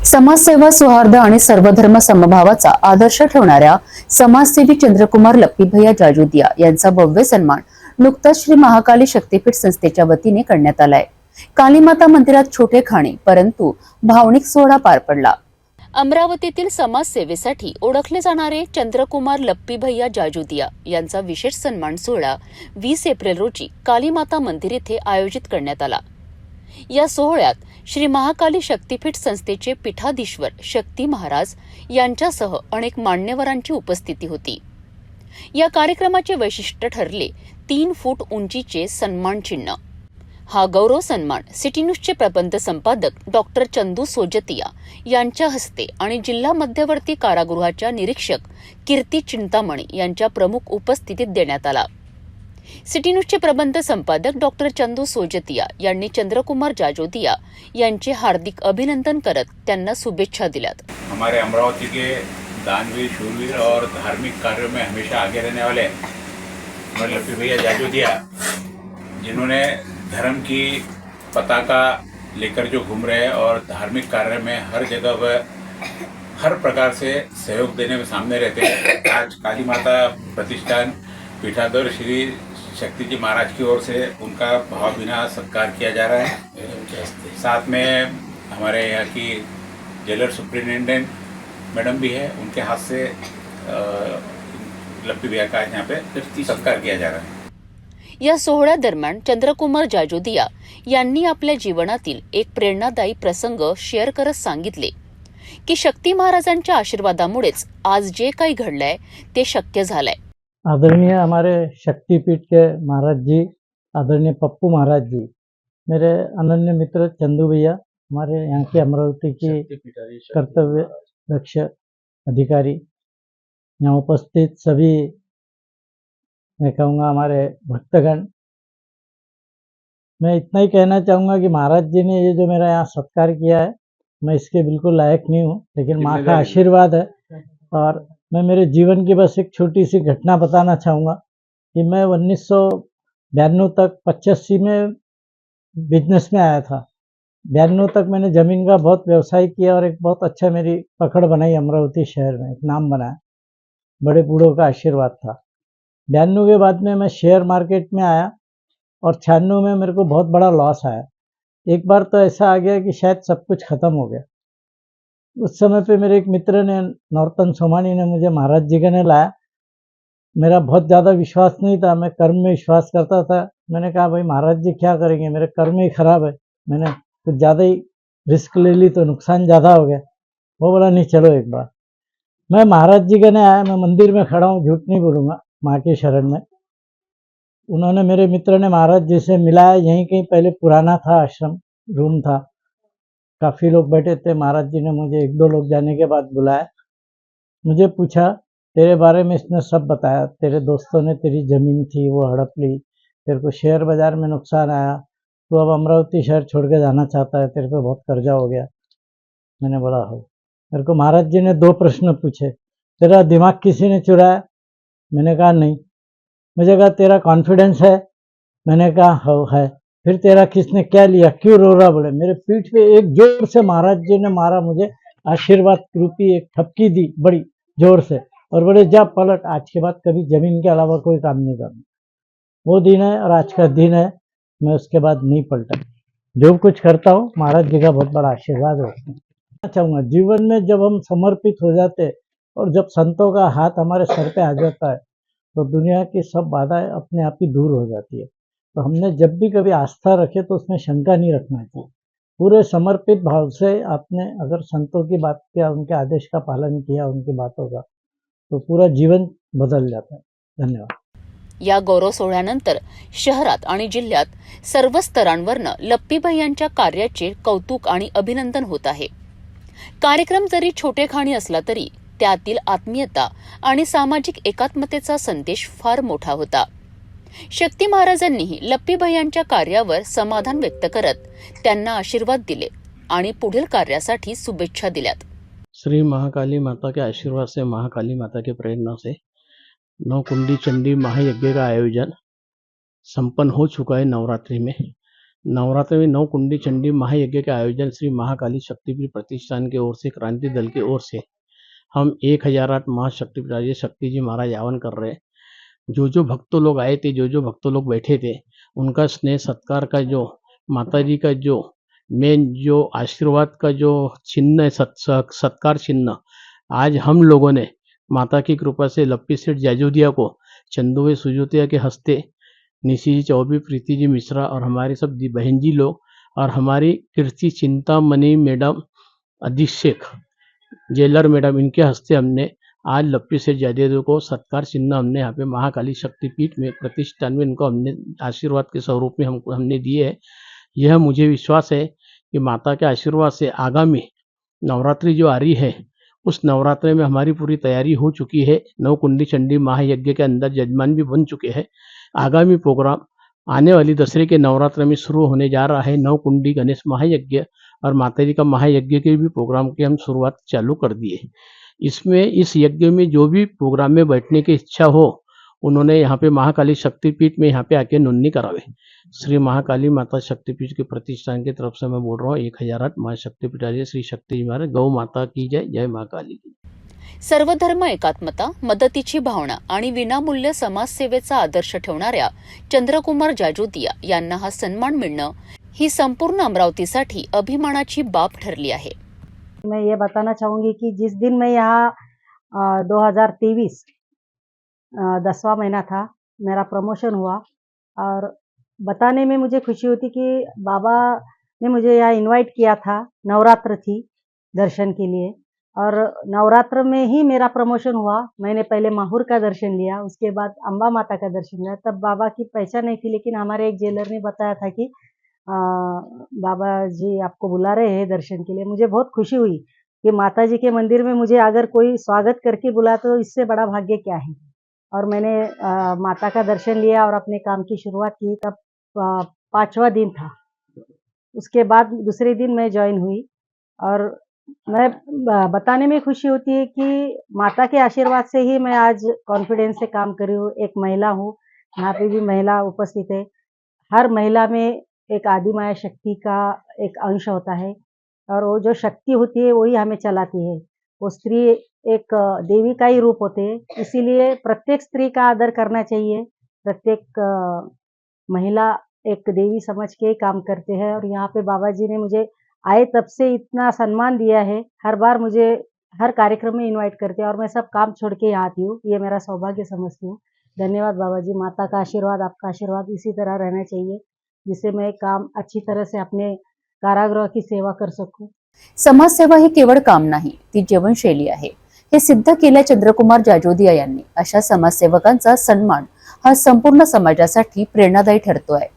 समाजसेवा, सौहार्द आणि सर्वधर्म समभावाचा आदर्श ठेवणाऱ्या समाजसेवी चंद्रकुमार लप्पीभैया जाजोदिया यांचा भव्य सन्मान नुकताच श्री महाकाली शक्तीपीठ संस्थेच्या वतीने करण्यात आलाय. कालीमाता मंदिरात छोटे खाणे परंतु भावनिक सोहळा पार पडला. अमरावतीतील समाजसेवेसाठी ओळखले जाणारे चंद्रकुमार लप्पीभैया जाजोदिया यांचा विशेष सन्मान सोहळा 20 एप्रिल रोजी कालीमाता मंदिर येथे आयोजित करण्यात आला. या सोहळ्यात श्री महाकाली शक्तीपीठ संस्थेचे पीठाधीश्वर शक्ती महाराज यांच्यासह अनेक मान्यवरांची उपस्थिती होती. या कार्यक्रमाचे वैशिष्ट्य ठरले 3 फूट उंचीचे सन्मान चिन्ह. हा गौरव सन्मान सिटी न्यूजचे प्रबंध संपादक डॉक्टर चंदू सोजतिया यांच्या हस्ते आणि जिल्हा मध्यवर्ती कारागृहाच्या निरीक्षक कीर्ती चिंतामणी यांच्या प्रमुख उपस्थितीत देण्यात आला. सिटी न्यूजचे प्रबंध संपादक डॉक्टर चंदू सोजतिया यांनी चंद्रकुमार जाजोदिया यांचे हार्दिक अभिनंदन करत त्यांना शुभेच्छा दिल्यात. हमारे अमरावती के दानवीर, शूरवीर और धार्मिक कार्यों में हमेशा आगे रहने वाले हमारे लप्पीभैया जाजोदिया, जिन्होंने धर्म की पताका लेकर जो घूम रहे हैं और धार्मिक कार्य में हर जगह पर हर प्रकार से सहयोग देने में सामने रहते हैं. आज काली माता प्रतिष्ठान पीठाधीश्वर श्री शक्ति जी महाराज की ओर से उनका भावभीना सत्कार किया जा रहा है. साथ में हमारे यहाँ की जेलर सुप्रिंटेंडेंट मैडम भी है, उनके हाथ से लप्पी भैया का यहाँ पे सत्कार किया जा रहा है. या सोहळ्यादरम्यान चंद्रकुमार जाजोदिया यांनी आपल्या जीवनातील एक प्रेरणादायी प्रसंग शेअर करत सांगितले की शक्ती महाराजांच्या आशीर्वादामुळेच आज जे काही घडलंय ते शक्य झालंय. आदरणीय हमारे शक्तिपीठ के महाराज जी, आदरणीय पप्पू महाराज जी, मेरे अनन्य मित्र चंदू भैया, हमारे यहाँ की अमरावती की कर्तव्य दक्ष अधिकारी, यहाँ उपस्थित सभी, मैं कहूँगा हमारे भक्तगण, मैं इतना ही कहना चाहूँगा कि महाराज जी ने ये जो मेरा यहाँ सत्कार किया है, मैं इसके बिल्कुल लायक नहीं हूँ, लेकिन माँ का आशीर्वाद है. और मैं मेरे जीवन की बस एक छोटी सी घटना बताना चाहूँगा कि मैं 1992 तक 85 में बिजनेस में आया था. 92 तक मैंने ज़मीन का बहुत व्यवसाय किया और एक बहुत अच्छा मेरी पकड़ बनाई अमरावती शहर में, एक नाम बनाया. बड़े बूढ़ों का आशीर्वाद था. 92 के बाद में मैं शेयर मार्केट में आया और 96 में मेरे को बहुत बड़ा लॉस आया. एक बार तो ऐसा आ गया कि शायद सब कुछ ख़त्म हो गया. उस समय पे मेरे एक मित्र ने, नॉर्तन सोमानी ने, मुझे महाराज जी के लाया. मेरा बहुत ज़्यादा विश्वास नहीं था, मैं कर्म में विश्वास करता था. मैंने कहा भाई महाराज जी क्या करेंगे, मेरे कर्म ही खराब है. मैंने कुछ ज़्यादा ही रिस्क ले ली तो नुकसान ज़्यादा हो गया. वो बोला नहीं चलो एक बार. मैं महाराज जी के आया, मैं मंदिर में खड़ा हूँ, झूठ नहीं बोलूँगा, माँ के शरण में. उन्होंने, मेरे मित्र ने महाराज जी से मिलाया. यहीं कहीं पहले पुराना था आश्रम, रूम था, काफ़ी लोग बैठे थे. महाराज जी ने मुझे 1-2 लोग जाने के बाद बुलाया. मुझे पूछा तेरे बारे में, इसने सब बताया. तेरे दोस्तों ने तेरी ज़मीन थी वो हड़प ली, तेरे को शेयर बाज़ार में नुकसान आया, तो अब अमरावती शहर छोड़ के जाना चाहता है, तेरे पे बहुत कर्जा हो गया. मैंने बोला हो. मेरे को महाराज जी ने 2 प्रश्न पूछे. तेरा दिमाग किसी ने चुराया? मैंने कहा नहीं. मुझे कहा तेरा कॉन्फिडेंस है? मैंने कहा हो है. फिर तेरा किसने क्या लिया, क्यों रो रहा? बोले मेरे पीठ पे एक जोर से महाराज जी ने मारा, मुझे आशीर्वाद रूपी एक ठपकी दी बड़ी जोर से, और बोले जा पलट, आज के बाद कभी जमीन के अलावा कोई काम नहीं करना. वो दिन है और आज का दिन है. मैं उसके बाद नहीं पलटा. जो कुछ करता हूँ महाराज जी का बहुत बड़ा आशीर्वाद होता है. चाहूँगा जीवन में जब हम समर्पित हो जाते और जब संतों का हाथ हमारे सर पे आ जाता है तो दुनिया की सब बाधाएं अपने आप ही दूर हो जाती है. तो हमने जब भी कभी आस्था रखे तो उसमें शंका नहीं रखना चाहिए. पूरे समर्पित भाव से आपने अगर संतों की बात किया, उनके आदेश का पालन किया, उनकी बातों का, तो पूरा जीवन बदल जाता है. धन्यवाद. या गौरव सोहळ्यानंतर शहरात आणि जिल्ह्यात सर्व स्तरांवरनं लप्पीभैयांच्या कार्याचे कौतुक आणि अभिनंदन होत आहे. कार्यक्रम जरी छोटेखानी असला तरी त्यातील आत्मीयता आणि सामाजिक एकात्मतेचा संदेश फार मोठा होता. शक्ती महाराजांनीही लप्पीभैयांच्या कार्यावर समाधान व्यक्त करत त्यांना आशीर्वाद दिले आणि पुढील कार्यासाठी शुभेच्छा दिल्यात. श्री महाकाली माता के आशीर्वाद से, महाकाली माता के प्रेरणा से 9 कुंडी चंडी महायज्ञ का आयोजन संपन्न हो चुका है नवरात्रि में. नवरात्र में 9 कुंडी चंडी महायज्ञ के आयोजन श्री महाकाली शक्तिपीठ प्रतिष्ठान की ओर से, क्रांति दल की ओर से हम 1008 महाशक्तिपीठ शक्ति जी महाराज आह्वान कर रहे हैं। जो भक्तों लोग आए थे, जो भक्तों लोग बैठे थे, उनका स्नेह सत्कार का जो माता जी का जो मेन जो आशीर्वाद का जो चिन्ह है, सत्कार चिन्ह, आज हम लोगों ने माता की कृपा से लप्पी सेठ जाजूदिया को चंदुए सुजोतिया के हस्ते, निशी जी चौबी, प्रीति जी मिश्रा और हमारे सब बहन जी लोग और हमारी कीर्ति चिंतामणि मैडम, अधीक्षक जेलर मैडम, इनके हस्ते हमने आज लप्पी सेठ जाजूदिया को सत्कार चिन्ह हमने यहाँ पे महाकाली शक्तिपीठ में प्रतिष्ठान में इनको हमने आशीर्वाद के स्वरूप में हमने दिए है। यह मुझे विश्वास है कि माता के आशीर्वाद से आगामी नवरात्रि जो आ रही है, उस नवरात्रि में हमारी पूरी तैयारी हो चुकी है। 9 कुंडी चंडी महायज्ञ के अंदर जजमान भी बन चुके हैं। आगामी प्रोग्राम आने वाली दशहरे के नवरात्र में शुरू होने जा रहा है। 9 कुंडी गणेश महायज्ञ और माता जी का महायज्ञ के भी प्रोग्राम की हम शुरुआत चालू कर दिए। इसमें इस यज्ञ में जो भी प्रोग्राम में बैठने की इच्छा हो, उन्होंने यहाँ पे महाकाली शक्तिपीठ में यहाँ पे आके नोंदनी करावे। श्री महाकाली माता शक्तिपीठ के प्रतिष्ठान की तरफ से मैं बोल रहा हूँ 1008 महाशक्तिपीठ श्री शक्ति जी महाराज। गौ माता की जय, जय महाकाली की। सर्वधर्म एकात्मता, मदतीची भावना आणि विनामूल्य समाजसेवेचा आदर्श ठेवणाऱ्या चंद्रकुमार जाजोदिया यांना हा सन्मान मिळणं ही संपूर्ण अमरावतीसाठी अभिमानाची बाब ठरली आहे। मैं ये बताना चाहूँगी कि जिस दिन मैं यहाँ 2023 10वां महीना था, मेरा प्रमोशन हुआ और बताने में मुझे खुशी होती कि बाबा ने मुझे यहाँ इनवाइट किया था। नवरात्र थी दर्शन के लिए और नवरात्र में ही मेरा प्रमोशन हुआ। मैंने पहले माहौर का दर्शन लिया, उसके बाद अम्बा माता का दर्शन लिया। तब बाबा की पहचान नहीं थी, लेकिन हमारे एक जेलर ने बताया था कि बाबा जी आपको बुला रहे हैं दर्शन के लिए। मुझे बहुत खुशी हुई कि माता जी के मंदिर में मुझे अगर कोई स्वागत करके बुला तो इससे बड़ा भाग्य क्या है। और मैंने माता का दर्शन लिया और अपने काम की शुरुआत की। तब 5वां दिन था। उसके बाद दूसरे दिन मैं ज्वाइन हुई और मैं बताने में खुशी होती है कि माता के आशीर्वाद से ही मैं आज कॉन्फिडेंस से काम कर रही हूँ। एक महिला हूँ, यहाँ पे भी महिला उपस्थित है। हर महिला में एक आदि माया शक्ति का एक अंश होता है और वो जो शक्ति होती है वही हमें चलाती है। वो स्त्री एक देवी का ही रूप होते हैं, इसीलिए प्रत्येक स्त्री का आदर करना चाहिए। प्रत्येक महिला एक देवी समझ के काम करते हैं और यहाँ पे बाबा जी ने मुझे आए तब से इतना सम्मान दिया है। हर बार मुझे हर कार्यक्रम में इनवाइट करते हैं और मैं सब काम छोड़ के यहाँ आती हूँ। ये मेरा सौभाग्य समझती हूँ। धन्यवाद बाबा जी। माता का आशीर्वाद, आपका आशीर्वाद इसी तरह रहना चाहिए, जिससे मैं काम अच्छी तरह से अपने कारागृह की सेवा कर सकूं। समाजसेवा ही केवळ काम नाही, ती जीवनशैली आहे, हे सिद्ध केल्या चंद्रकुमार जाजोदिया यांनी। अशा समाजसेवकांचा सन्मान हा संपूर्ण समाजासाठी प्रेरणादायी ठरतो आहे।